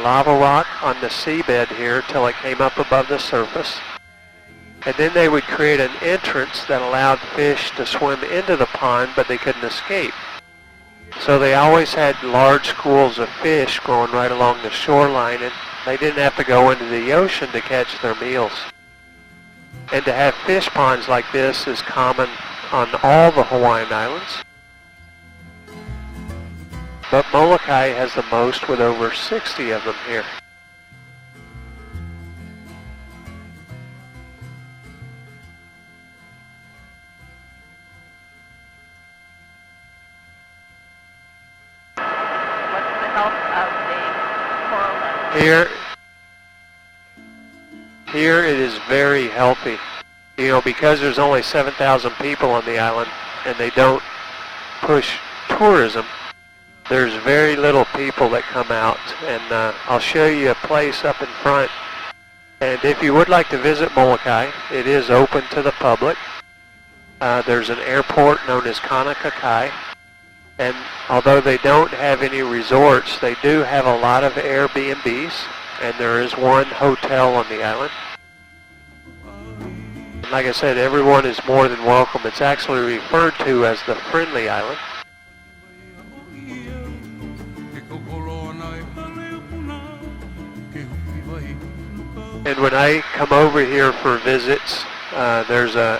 lava rock on the seabed here till it came up above the surface. And then they would create an entrance that allowed fish to swim into the pond, but they couldn't escape. So they always had large schools of fish growing right along the shoreline, and they didn't have to go into the ocean to catch their meals. And to have fish ponds like this is common on all the Hawaiian Islands. But Molokai has the most, with over 60 of them here. What's the health of the coral reef? Here it is very healthy. You know, because there's only 7,000 people on the island and they don't push tourism, there's very little people that come out. And I'll show you a place up in front. And if you would like to visit Molokai, it is open to the public. There's an airport known as Kanakakai. And although they don't have any resorts, they do have a lot of Airbnbs. And there is one hotel on the island. And like I said, everyone is more than welcome. It's actually referred to as the Friendly Island. And when I come over here for visits, there's a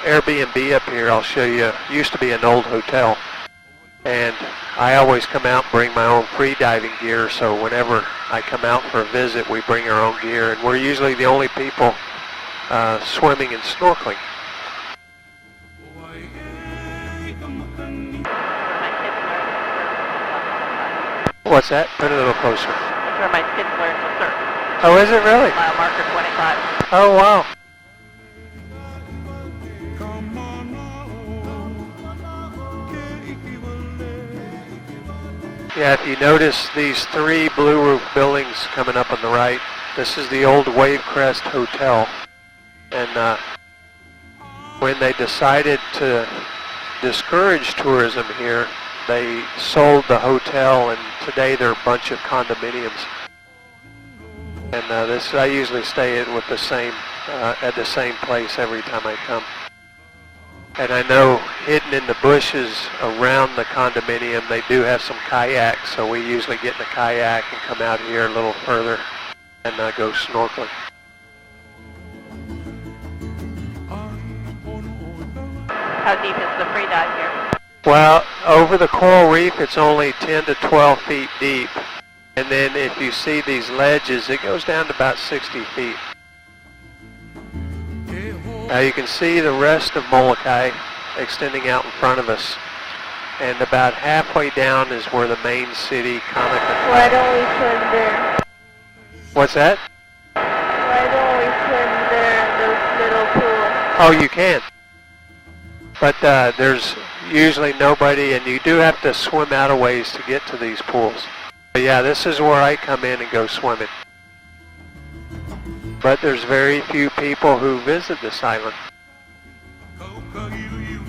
Airbnb up here I'll show you. It used to be an old hotel. And I always come out and bring my own free diving gear, so whenever I come out for a visit, we bring our own gear. And we're usually the only people swimming and snorkeling. What's that? Put it a little closer. That's where my kids learn to surf. Oh, is it really? Mile marker 25. Oh, wow. Yeah, if you notice these three blue roof buildings coming up on the right, this is the old Wavecrest Hotel. And when they decided to discourage tourism here, they sold the hotel, and today they're a bunch of condominiums. And I usually stay at the same place every time I come. And I know hidden in the bushes around the condominium, they do have some kayaks, so we usually get in a kayak and come out here a little further and go snorkeling. How deep is the free dive here? Well, over the coral reef, it's only 10 to 12 feet deep. And then if you see these ledges, it goes down to about 60 feet. Now you can see the rest of Molokai extending out in front of us. And about halfway down is where the main city, Kanakakai. Why don't we swim there? What's that? Why don't we swim there in those little pools? Oh, you can. But there's usually nobody, and you do have to swim out a ways to get to these pools. But yeah, this is where I come in and go swimming. But there's very few people who visit this island.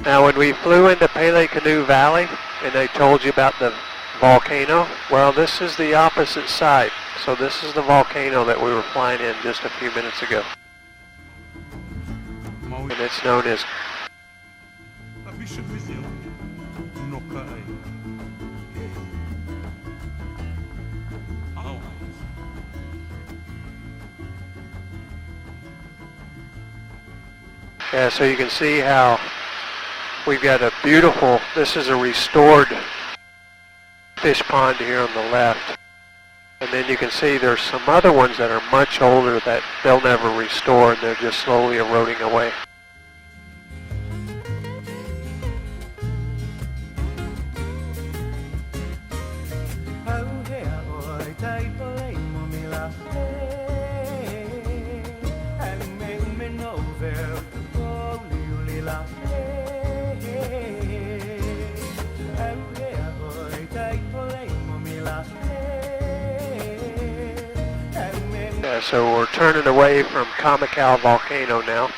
Now when we flew into Pele Canoe Valley, and I told you about the volcano, well, this is the opposite side. So this is the volcano that we were flying in just a few minutes ago. And it's known as Yeah, so you can see how we've got a beautiful, this is a restored fish pond here on the left. And then you can see there's some other ones that are much older that they'll never restore, and they're just slowly eroding away. So we're turning away from Kamakau Volcano now,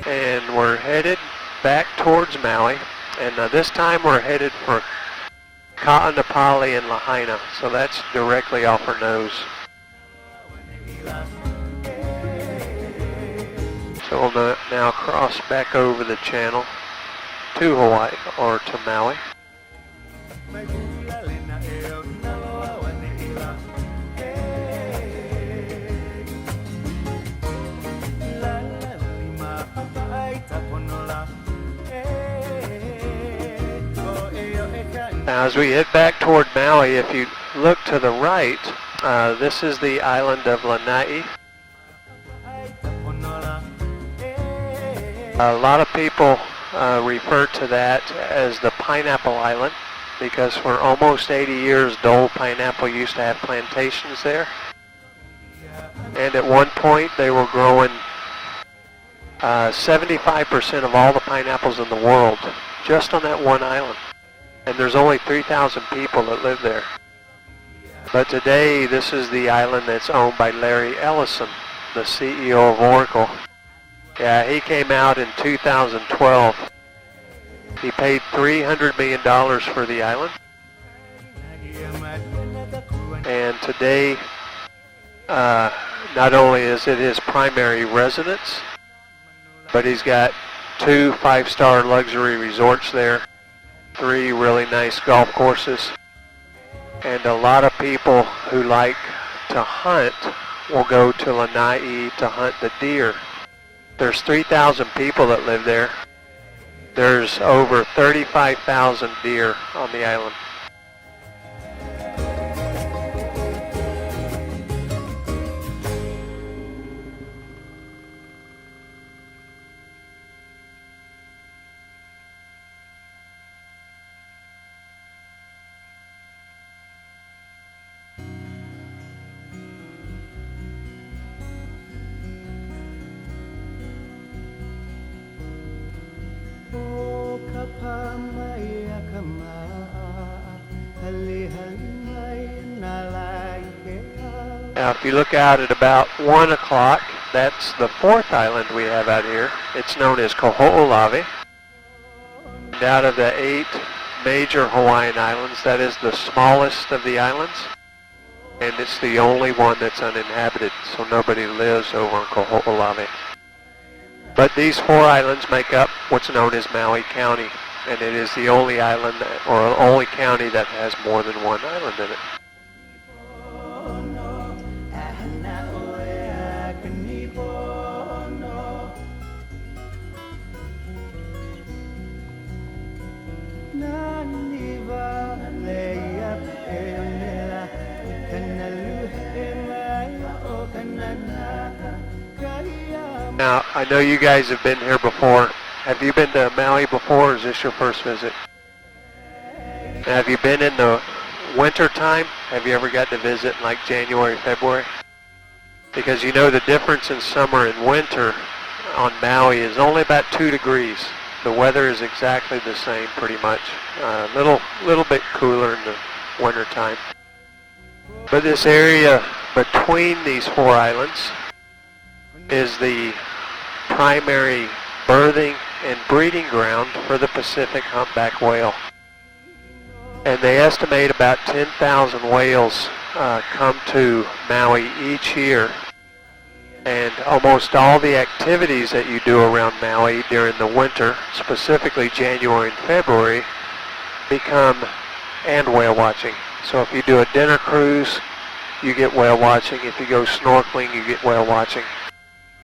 and we're headed back towards Maui, and this time we're headed for Ka'anapali and Lahaina. So that's directly off her nose. So we'll now cross back over the channel to Hawaii, or to Maui. Now as we head back toward Maui, if you look to the right, this is the island of Lanai. A lot of people refer to that as the Pineapple Island because for almost 80 years Dole Pineapple used to have plantations there. And at one point they were growing 75% of all the pineapples in the world just on that one island. And there's only 3,000 people that live there. But today this is the island that's owned by Larry Ellison, the CEO of Oracle. Yeah, he came out in 2012. He paid $300 million for the island. And today, not only is it his primary residence, but he's got 2 5-star luxury resorts there, 3 really nice golf courses, and a lot of people who like to hunt will go to Lanai to hunt the deer. There's 3,000 people that live there. There's over 35,000 deer on the island. Now if you look out at about 1 o'clock, that's the 4th island we have out here. It's known as Koho'olawe. And out of the 8 major Hawaiian islands, that is the smallest of the islands. And it's the only one that's uninhabited, so nobody lives over on Koho'olawe. But these 4 islands make up what's known as Maui County, and it is the only island, or only county that has more than 1 island in it. Now, I know you guys have been here before. Have you been to Maui before, or is this your first visit? Now, have you been in the winter time? Have you ever got to visit in like January, February? Because you know the difference in summer and winter on Maui is only about 2 degrees. The weather is exactly the same pretty much. A little bit cooler in the winter time. But this area between these 4 islands is the primary birthing and breeding ground for the Pacific humpback whale. And they estimate about 10,000 whales come to Maui each year. And almost all the activities that you do around Maui during the winter, specifically January and February, and whale watching. So if you do a dinner cruise, you get whale watching. If you go snorkeling, you get whale watching.